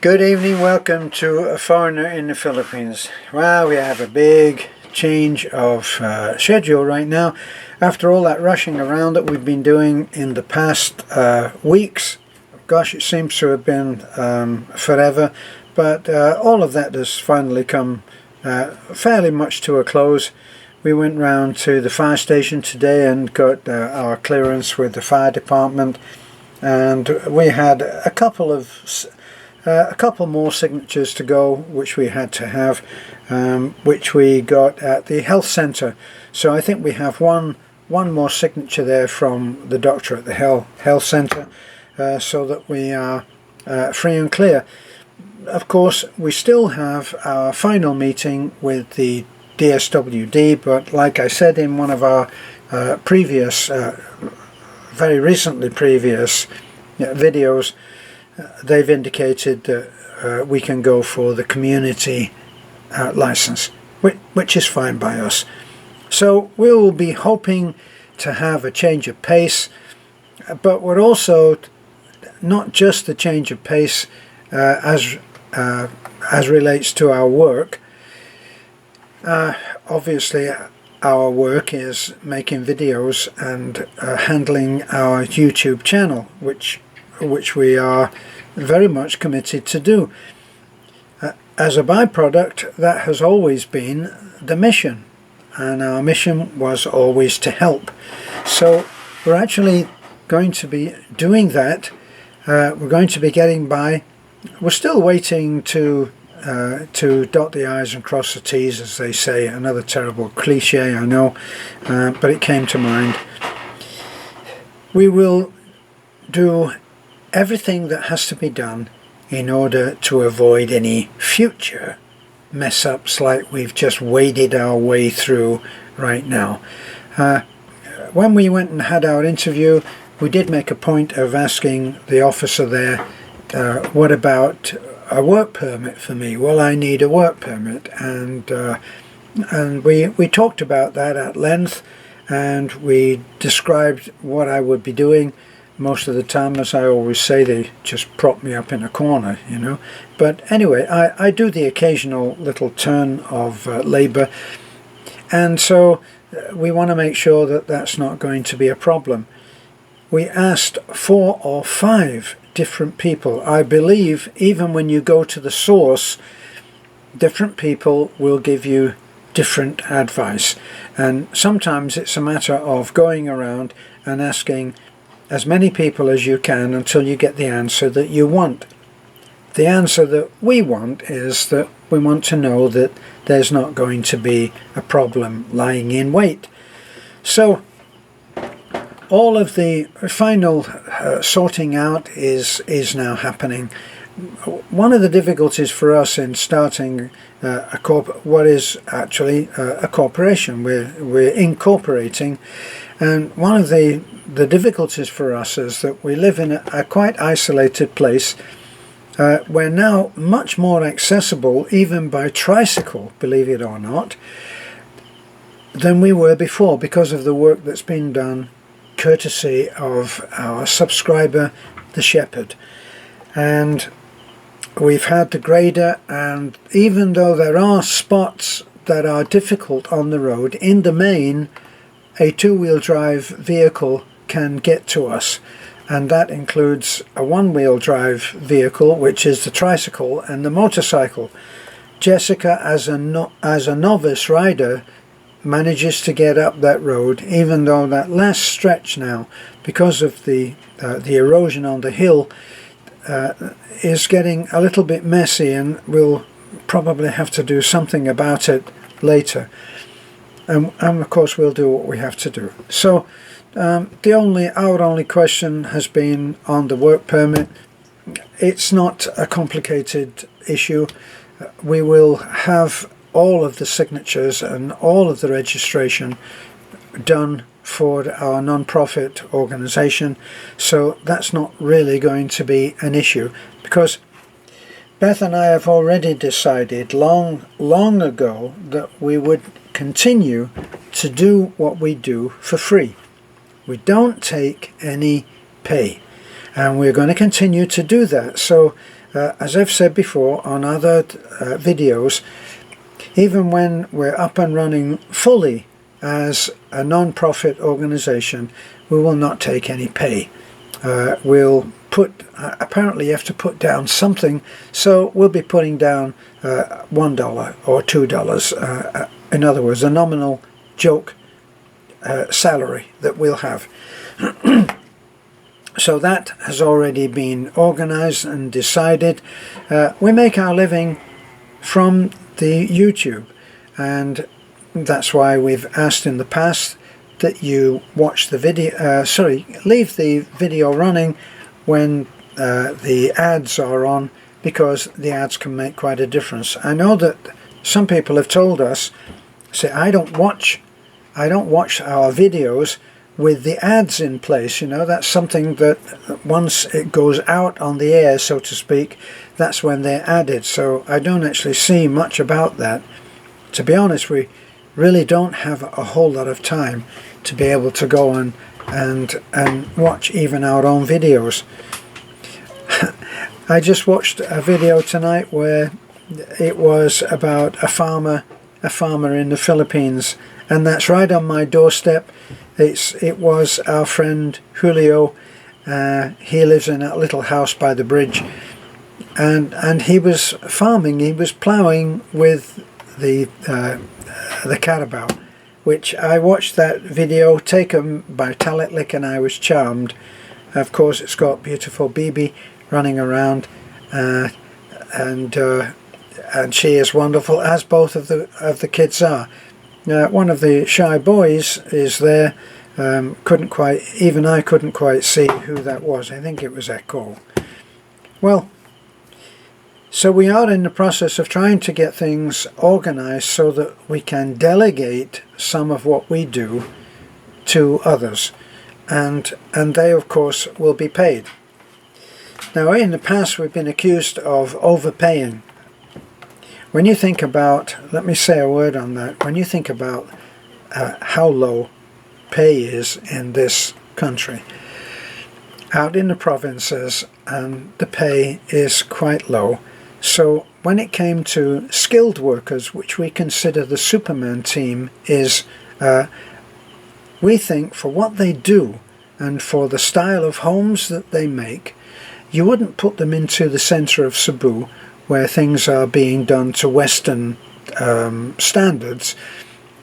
Good evening, welcome to A Foreigner in the Philippines. Well, we have a big change of schedule right now. After all that rushing around that we've been doing in the past weeks, gosh, it seems to have been forever, but all of that has finally come fairly much to a close. We went round to the fire station today and got our clearance with the fire department, and we had a couple more signatures to go, which we had to have, which we got at the health centre. So I think we have one more signature there from the doctor at the health centre, so that we are free and clear. Of course, we still have our final meeting with the DSWD, but like I said in one of our very recently previous videos, they've indicated that we can go for the community license, which is fine by us. So we'll be hoping to have a change of pace, but we're also not just the change of pace as relates to our work. Obviously our work is making videos and handling our YouTube channel, which we are very much committed to do. As a byproduct, that has always been the mission, and our mission was always to help. So we're actually going to be doing that. We're going to be getting by. We're still waiting to dot the I's and cross the T's, as they say. Another terrible cliche, I know, but it came to mind. We will do everything that has to be done in order to avoid any future mess-ups like we've just waded our way through right now. When we went and had our interview, we did make a point of asking the officer there, what about a work permit for me? Well, I need a work permit, and we talked about that at length, and we described what I would be doing. Most of the time, as I always say, they just prop me up in a corner, you know. But anyway, I do the occasional little turn of labour, and so we want to make sure that that's not going to be a problem. We asked 4 or 5 different people. I believe even when you go to the source, different people will give you different advice, and sometimes it's a matter of going around and asking as many people as you can until you get the answer that you want. The answer that we want is that we want to know that there's not going to be a problem lying in wait. So all of the final sorting out is now happening. One of the difficulties for us in starting what is actually a corporation, we're incorporating, and one of the difficulties for us is that we live in a quite isolated place. We're now much more accessible, even by tricycle, believe it or not, than we were before, because of the work that's been done courtesy of our subscriber, the Shepherd. And we've had the grader, and even though there are spots that are difficult on the road, in the main a 2-wheel drive vehicle can get to us, and that includes a 1-wheel drive vehicle, which is the tricycle, and the motorcycle. Jessica, as a novice rider, manages to get up that road, even though that last stretch now, because of the erosion on the hill, is getting a little bit messy, and we'll probably have to do something about it later. And of course we'll do what we have to do. So our only question has been on the work permit. It's not a complicated issue. We will have all of the signatures and all of the registration done for our non-profit organization, so that's not really going to be an issue, because Beth and I have already decided long ago that we would continue to do what we do for free. We don't take any pay, and we're going to continue to do that. So as I've said before on other videos, even when we're up and running fully as a non-profit organization, we will not take any pay. We'll put, apparently you have to put down something, so we'll be putting down $1 or $2, in other words, a nominal joke salary that we'll have. So that has already been organized and decided. We make our living from the YouTube, and that's why we've asked in the past that you watch the video, leave the video running when the ads are on, because the ads can make quite a difference. I know that some people have told us, say, I don't watch our videos with the ads in place. You know, that's something that once it goes out on the air, so to speak, that's when they're added. So I don't actually see much about that. To be honest, we really don't have a whole lot of time to be able to go on and watch even our own videos. I just watched a video tonight where it was about a farmer in the Philippines, and that's right on my doorstep. It was our friend Julio. He lives in that little house by the bridge, and he was farming. He was ploughing with the carabao, which I watched that video taken by Talit, and I was charmed. Of course, it's got beautiful Bibi running around, and she is wonderful, as both of the kids are. One of the shy boys is there. I couldn't quite see who that was. I think it was Echo. Well, so we are in the process of trying to get things organized so that we can delegate some of what we do to others, and they of course will be paid. Now, in the past we've been accused of overpaying. When you think about, let me say a word on that, when you think about how low pay is in this country, out in the provinces, and the pay is quite low. So when it came to skilled workers, which we consider the Superman team, is we think for what they do and for the style of homes that they make, you wouldn't put them into the centre of Cebu, where things are being done to Western standards.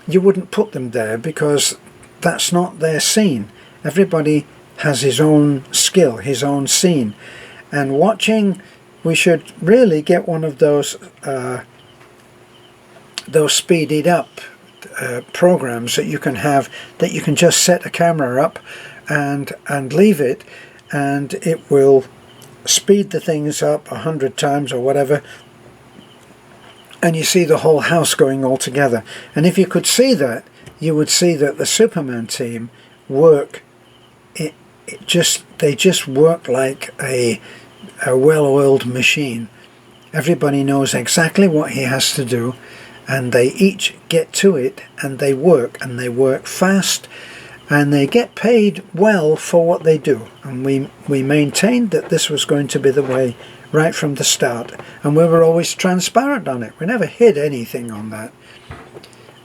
You wouldn't put them there because that's not their scene. Everybody has his own skill, his own scene. And watching, we should really get one of those speeded up programs that you can have, that you can just set a camera up and leave it, and it will speed the things up 100 times or whatever, and you see the whole house going all together. And if you could see that, you would see that the Superman team work, they just work like a well-oiled machine. Everybody knows exactly what he has to do, and they each get to it, and they work fast, and they get paid well for what they do. And we maintained that this was going to be the way right from the start, and we were always transparent on it. We never hid anything on that.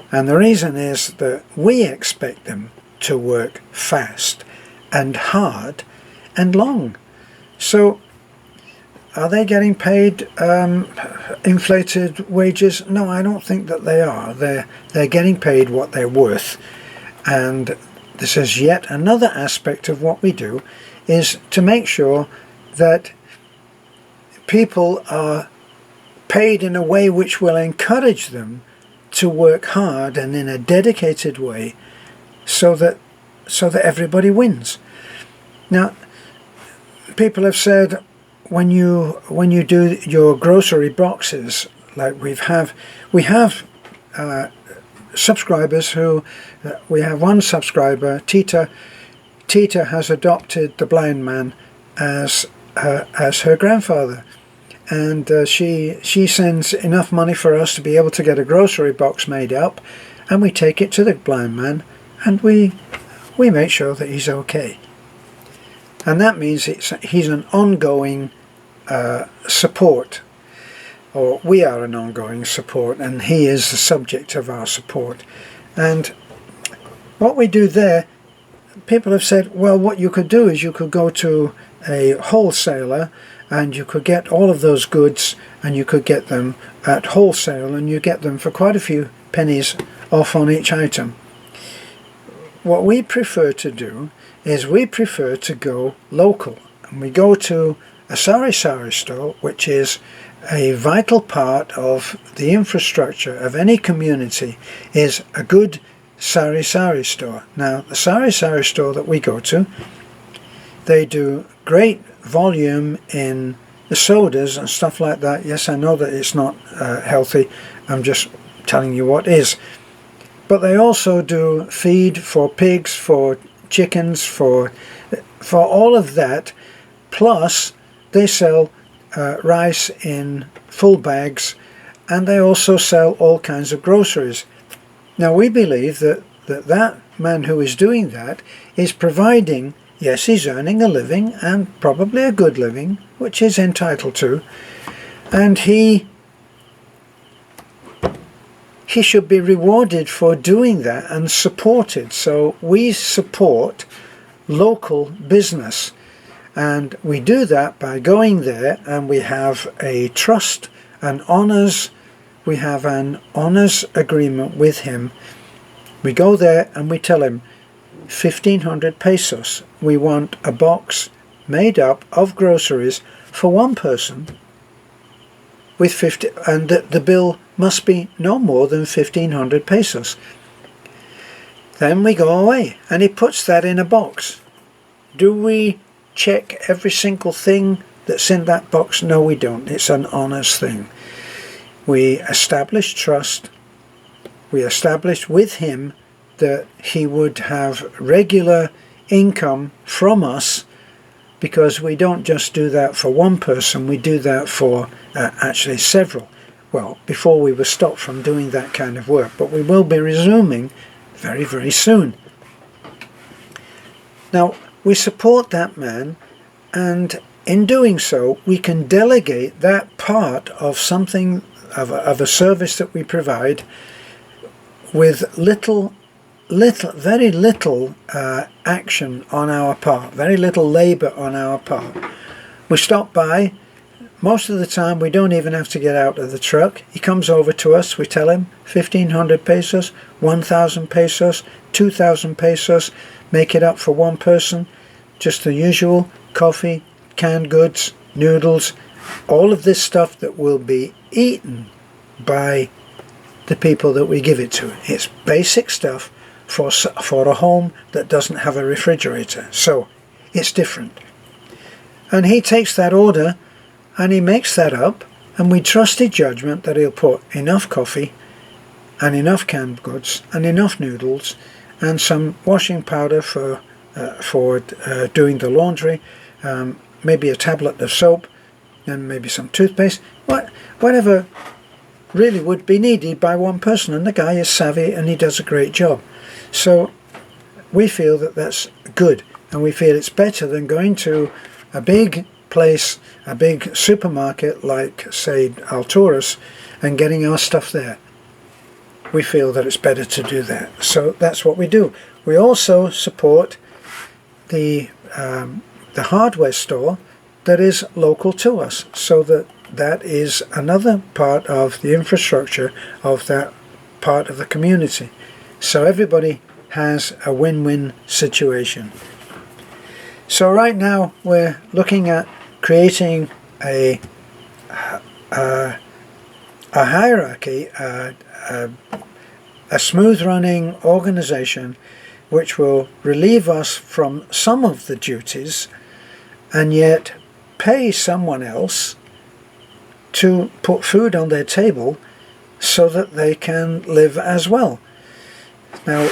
And the reason is that we expect them to work fast and hard and long. So are they getting paid inflated wages? No, I don't think that they are. They're getting paid what they're worth. And this is yet another aspect of what we do, is to make sure that people are paid in a way which will encourage them to work hard and in a dedicated way, so that everybody wins. Now, people have said, when you do your grocery boxes, like we have subscribers who, we have one subscriber, Tita has adopted the blind man as her grandfather, and she sends enough money for us to be able to get a grocery box made up, and we take it to the blind man, and we make sure that he's okay. And that means he's an ongoing support, or we are an ongoing support, and he is the subject of our support. And what we do there, people have said, well, what you could do is you could go to a wholesaler and you could get all of those goods and you could get them at wholesale, and you get them for quite a few pennies off on each item. What we prefer to do is we prefer to go local, and we go to a sari-sari store, which is a vital part of the infrastructure of any community, is a good sari-sari store. Now, the sari-sari store that we go to, they do great volume in the sodas and stuff like that. Yes, I know that it's not healthy. I'm just telling you what is. But they also do feed for pigs, for chickens, for all of that. Plus, they sell rice in full bags, and they also sell all kinds of groceries. Now, we believe that man who is doing that is providing, yes, he's earning a living, and probably a good living, which he's entitled to, and he should be rewarded for doing that and supported. So we support local business, and we do that by going there, and we have a trust and honours. We have an honours agreement with him. We go there and we tell him 1,500 pesos. We want a box made up of groceries for one person with 50, and the bill must be no more than 1,500 pesos. Then we go away and he puts that in a box. Do we check every single thing that's in that box? No, we don't. It's an honest thing. We establish trust. We established with him that he would have regular income from us, because we don't just do that for one person, we do that for actually several. Well, before we were stopped from doing that kind of work, but we will be resuming very, very soon. Now, we support that man, and in doing so, we can delegate that part of something, of a service that we provide, with very little action on our part, very little labour on our part. We stop by. Most of the time we don't even have to get out of the truck. He comes over to us, we tell him 1,500 pesos, 1,000 pesos, 2,000 pesos, make it up for one person. Just the usual: coffee, canned goods, noodles, all of this stuff that will be eaten by the people that we give it to. It's basic stuff for a home that doesn't have a refrigerator, so it's different. And he takes that order and he makes that up, and we trust his judgment that he'll put enough coffee and enough canned goods and enough noodles and some washing powder for doing the laundry, maybe a tablet of soap, and maybe some toothpaste, whatever really would be needed by one person. And the guy is savvy and he does a great job. So we feel that that's good, and we feel it's better than going to a big place, a big supermarket like, say, Alturas, and getting our stuff there. We feel that it's better to do that. So that's what we do. We also support the hardware store that is local to us, so that is another part of the infrastructure of that part of the community. So everybody has a win-win situation. So right now we're looking at creating a hierarchy, a smooth-running organization which will relieve us from some of the duties and yet pay someone else to put food on their table so that they can live as well. Now,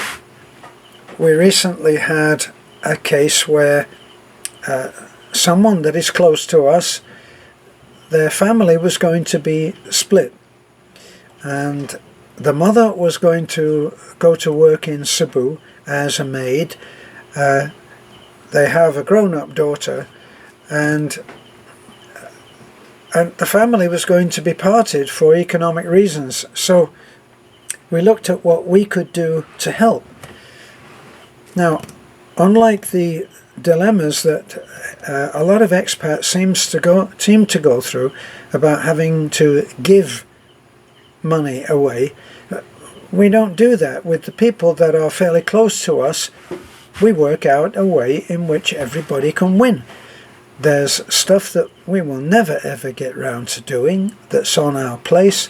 we recently had a case where someone that is close to us, their family was going to be split, and the mother was going to go to work in Cebu as a maid. They have a grown-up daughter, and and the family was going to be parted for economic reasons. So we looked at what we could do to help. Now, unlike the dilemmas that a lot of expats seem to go through about having to give money away, we don't do that. With the people that are fairly close to us, we work out a way in which everybody can win. There's stuff that we will never ever get round to doing that's on our place,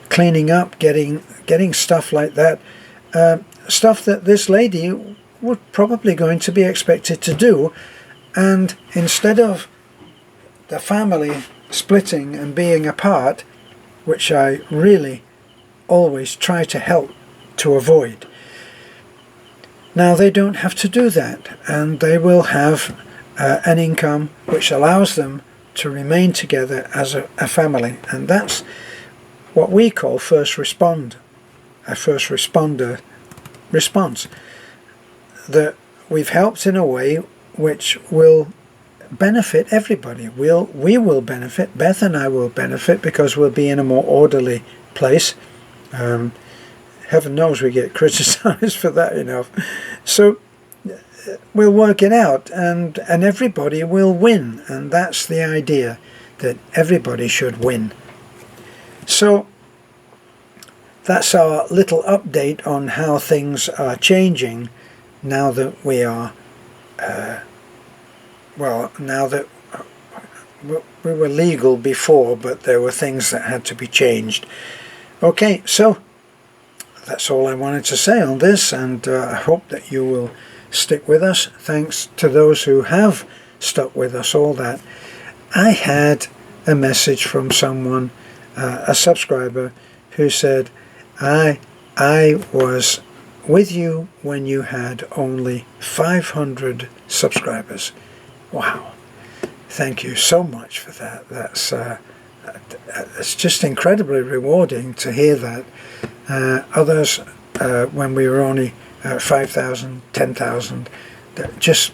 cleaning up, getting stuff like that, stuff that this lady was probably going to be expected to do, and instead of the family splitting and being apart, which I really always try to help to avoid, now they don't have to do that, and they will have an income which allows them to remain together as a family. And that's what we call a first responder response, that we've helped in a way which will benefit everybody. We will benefit. Beth and I will benefit because we'll be in a more orderly place. Heaven knows we get criticized for that enough. So we'll work it out, and everybody will win, and that's the idea, that everybody should win. So that's our little update on how things are changing now that we are, now that we were legal before, but there were things that had to be changed. Okay, so that's all I wanted to say on this, and I hope that you will stick with us. Thanks to those who have stuck with us all that. I had a message from someone, a subscriber, who said, I was with you when you had only 500 subscribers. Wow. Thank you so much for that. That's it's just incredibly rewarding to hear that. Others, when we were only 5,000, 10,000, just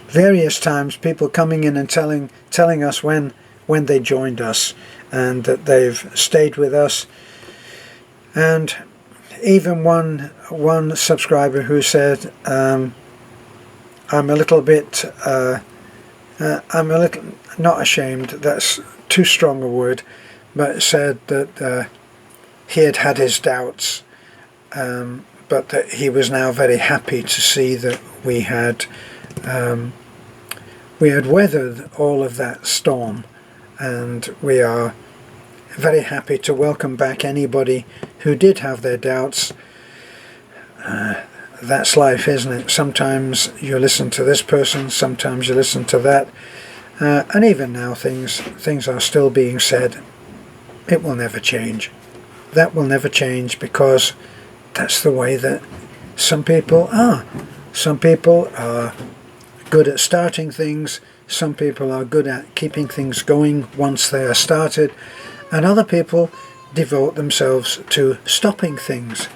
various times people coming in and telling us when they joined us and that they've stayed with us. And even one subscriber who said, I'm a little bit, not ashamed, that's too strong a word, but said that he had his doubts, but that he was now very happy to see that we had weathered all of that storm, and we are very happy to welcome back anybody who did have their doubts. That's life, isn't it? Sometimes you listen to this person, sometimes you listen to that, and even now things are still being said. It will never change. That will never change, because that's the way that some people are. Some people are good at starting things, some people are good at keeping things going once they are started, and other people devote themselves to stopping things.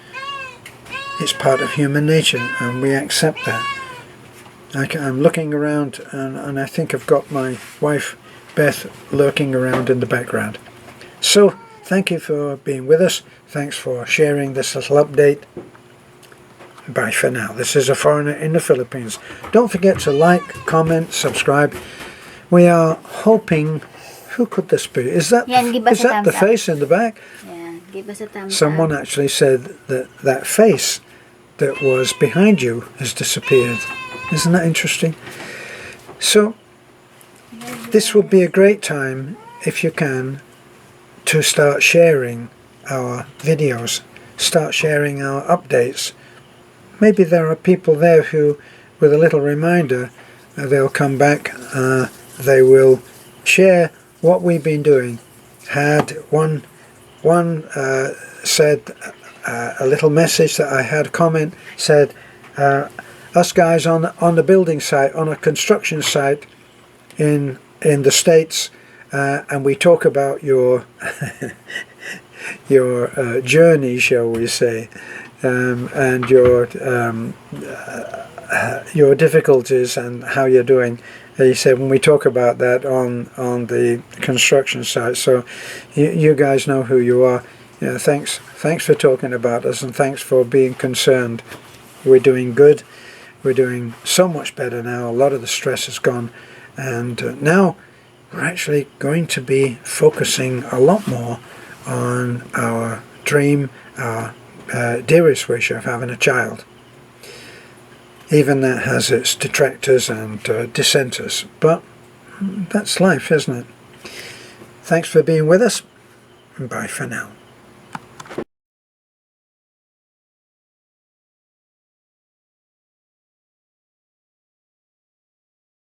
It's part of human nature, and we accept that. I'm looking around, and I think I've got my wife Beth lurking around in the background. So thank you for being with us. Thanks for sharing this little update. Bye for now. This is a foreigner in the Philippines. Don't forget to like, comment, subscribe. We are hoping... Who could this be? Is that the face in the back? Yeah, give us a thumbs Someone up. actually said that face that was behind you has disappeared. Isn't that interesting? So this would be a great time, if you can, to start sharing our videos, start sharing our updates. Maybe there are people there who, with a little reminder, they'll come back, they will share what we've been doing. Had one said a little message that I had comment, said, us guys on the building site, on a construction site in the States, and we talk about your journey, shall we say, and your your difficulties and how you're doing. He said when we talk about that on the construction site. So you guys know who you are. Thanks for talking about us, and thanks for being concerned. We're doing good. We're doing so much better now. A lot of the stress is gone, and now we're actually going to be focusing a lot more on our dream, our dearest wish of having a child. Even that has its detractors and dissenters, but that's life, isn't it? Thanks for being with us, and bye for now.